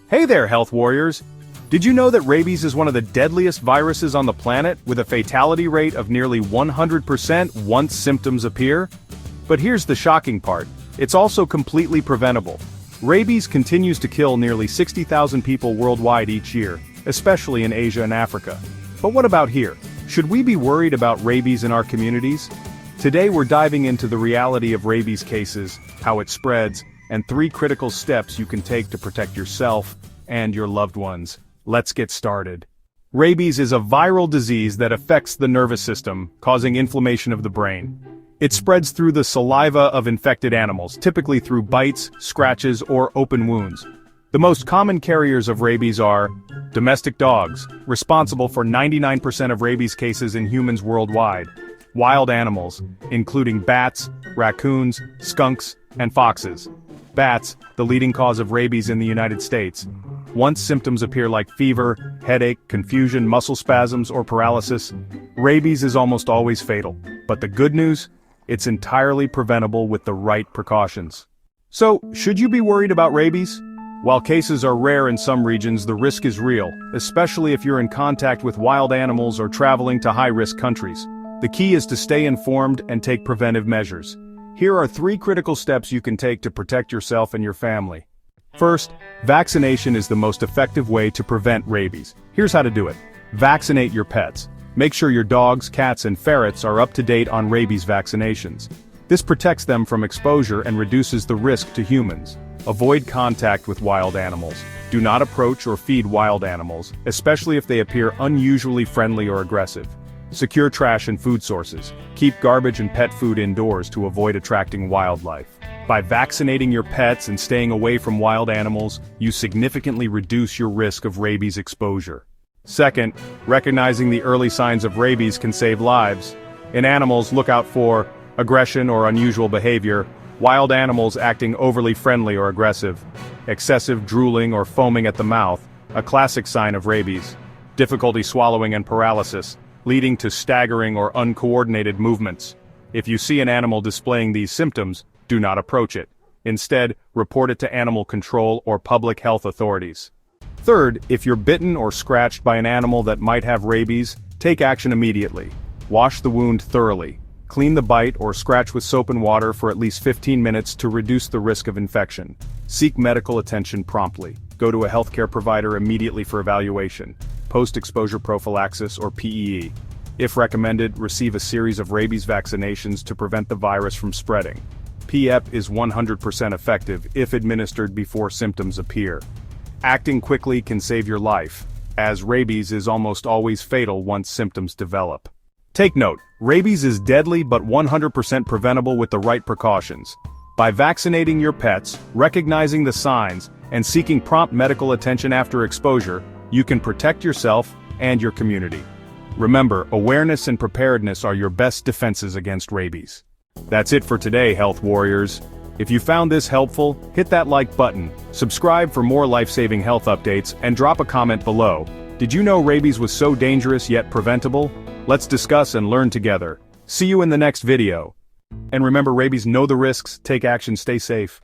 Hey there, health warriors! Did you know that rabies is one of the deadliest viruses on the planet, with a fatality rate of nearly 100% once symptoms appear? But here's the shocking part: it's also completely preventable. Rabies continues to kill nearly 60,000 people worldwide each year, especially in Asia and Africa. But what about here? Should we be worried about rabies in our communities? Today we're diving into the reality of rabies cases, how it spreads, and 3 critical steps you can take to protect yourself and your loved ones. Let's get started. Rabies is a viral disease that affects the nervous system, causing inflammation of the brain. It spreads through the saliva of infected animals, typically through bites, scratches, or open wounds. The most common carriers of rabies are domestic dogs, responsible for 99% of rabies cases in humans worldwide; wild animals, including bats, raccoons, skunks, and foxes. Bats, the leading cause of rabies in the United States. Once symptoms appear like fever, headache, confusion, muscle spasms, or paralysis, rabies is almost always fatal. But the good news? It's entirely preventable with the right precautions. So, should you be worried about rabies? While cases are rare in some regions, the risk is real, especially if you're in contact with wild animals or traveling to high-risk countries. The key is to stay informed and take preventive measures. Here are 3 critical steps you can take to protect yourself and your family. First, vaccination is the most effective way to prevent rabies. Here's how to do it. Vaccinate your pets. Make sure your dogs, cats, and ferrets are up to date on rabies vaccinations. This protects them from exposure and reduces the risk to humans. Avoid contact with wild animals. Do not approach or feed wild animals, especially if they appear unusually friendly or aggressive. Secure trash and food sources. Keep garbage and pet food indoors to avoid attracting wildlife. By vaccinating your pets and staying away from wild animals, you significantly reduce your risk of rabies exposure. Second, recognizing the early signs of rabies can save lives. In animals, look out for aggression or unusual behavior, wild animals acting overly friendly or aggressive, excessive drooling or foaming at the mouth, a classic sign of rabies, difficulty swallowing and paralysis, leading to staggering or uncoordinated movements. If you see an animal displaying these symptoms, do not approach it. Instead, report it to animal control or public health authorities. Third, if you're bitten or scratched by an animal that might have rabies, take action immediately. Wash the wound thoroughly. Clean the bite or scratch with soap and water for at least 15 minutes to reduce the risk of infection. Seek medical attention promptly. Go to a healthcare provider immediately for evaluation. Post-exposure prophylaxis or PEE. If recommended, receive a series of rabies vaccinations to prevent the virus from spreading. PEP is 100% effective if administered before symptoms appear. Acting quickly can save your life, as rabies is almost always fatal once symptoms develop. Take note, rabies is deadly but 100% preventable with the right precautions. By vaccinating your pets, recognizing the signs, and seeking prompt medical attention after exposure, you can protect yourself and your community. Remember, awareness and preparedness are your best defenses against rabies. That's it for today, health warriors. If you found this helpful, hit that like button, subscribe for more life-saving health updates, and drop a comment below. Did you know rabies was so dangerous yet preventable? Let's discuss and learn together. See you in the next video. And remember, rabies, know the risks, take action, stay safe.